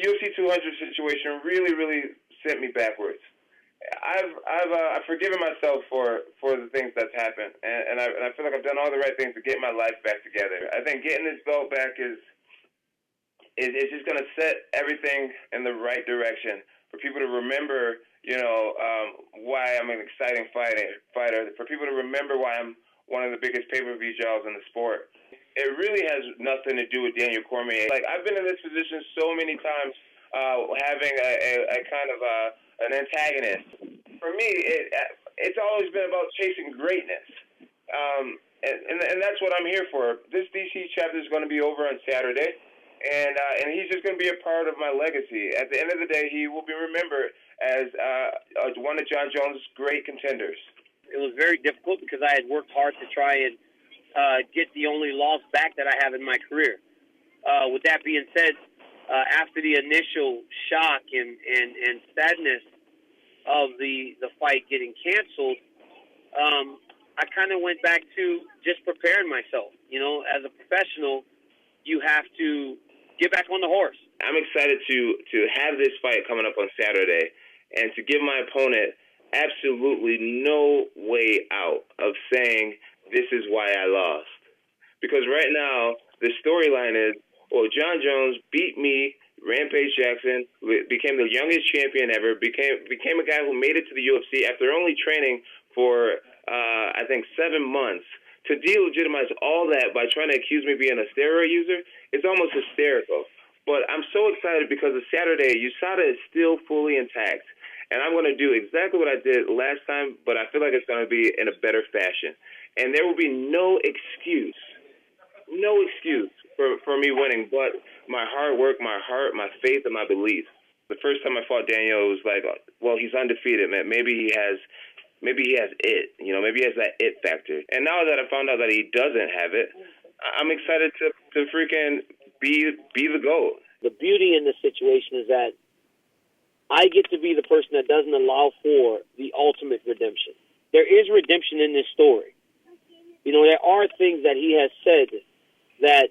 UFC 200 situation really sent me backwards. I've forgiven myself for the things that's happened, and I feel like I've done all the right things to get my life back together. I think getting this belt back is just going to set everything in the right direction for people to remember, why I'm an exciting fighter. For people to remember why I'm one of the biggest pay-per-view draws in the sport. It really has nothing to do with Daniel Cormier. Like, I've been in this position so many times, having a kind of an antagonist. For me, it's always been about chasing greatness, and that's what I'm here for. This DC chapter is going to be over on Saturday, and he's just going to be a part of my legacy. At the end of the day, he will be remembered as one of Jon Jones' great contenders. It was very difficult because I had worked hard to try and get the only loss back that I have in my career. With that being said, after the initial shock and sadness of the fight getting canceled, I kind of went back to just preparing myself. As a professional, you have to get back on the horse. I'm excited to have this fight coming up on Saturday and to give my opponent absolutely no way out of saying this is why I lost. Because right now, the storyline is, Jon Jones beat me, Rampage Jackson, became the youngest champion ever, became a guy who made it to the UFC after only training for, I think, 7 months. To delegitimize all that by trying to accuse me of being a steroid user, it's almost hysterical. But I'm so excited because of Saturday, USADA is still fully intact. And I'm going to do exactly what I did last time, but I feel like it's going to be in a better fashion. And there will be no excuse for me winning, but my hard work, my heart, my faith, and my belief. The first time I fought Daniel, it was like, well, he's undefeated, man. Maybe he has it, maybe he has that it factor. And now that I found out that he doesn't have it, I'm excited to freaking be the GOAT. The beauty in this situation is that I get to be the person that doesn't allow for the ultimate redemption. There is redemption in this story. There are things that he has said that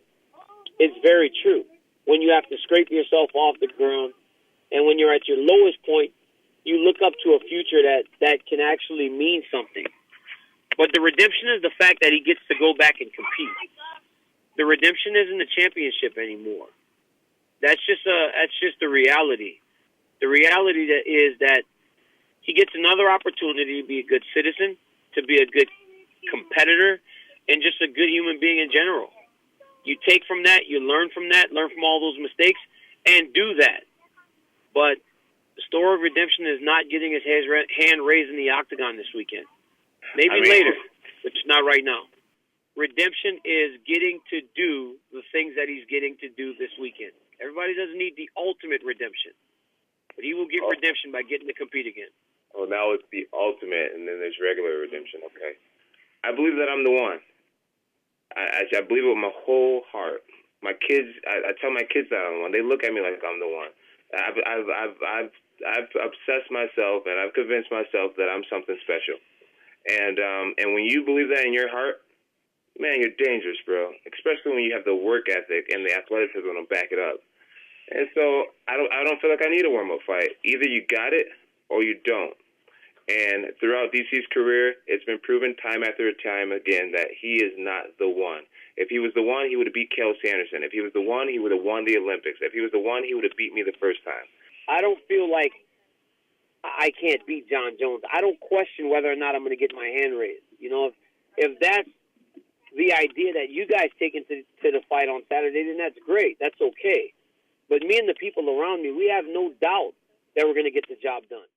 is very true. When you have to scrape yourself off the ground and when you're at your lowest point, you look up to a future that can actually mean something. But the redemption is the fact that he gets to go back and compete. The redemption isn't the championship anymore. That's just the reality. The reality is that he gets another opportunity to be a good citizen, to be a good competitor, and just a good human being in general. You take from that, you learn from all those mistakes, and do that. But the story of redemption is not getting his hand raised in the octagon this weekend. Maybe later, but it's not right now. Redemption is getting to do the things that he's getting to do this weekend. Everybody doesn't need the ultimate redemption. But he will get redemption by getting to compete again. Well, now it's the ultimate, and then there's regular redemption, okay? I believe that I'm the one. I believe it with my whole heart. My kids, I tell my kids that I'm the one. They look at me like I'm the one. I've obsessed myself, and I've convinced myself that I'm something special. And when you believe that in your heart, man, you're dangerous, bro. Especially when you have the work ethic and the athleticism to back it up. And so I don't feel like I need a warm-up fight. Either you got it or you don't. And throughout DC's career, it's been proven time after time again that he is not the one. If he was the one, he would have beat Kel Sanderson. If he was the one, he would have won the Olympics. If he was the one, he would have beat me the first time. I don't feel like I can't beat Jon Jones. I don't question whether or not I'm going to get my hand raised. If that's the idea that you guys take into the fight on Saturday, then that's great. That's okay. But me and the people around me, we have no doubt that we're going to get the job done.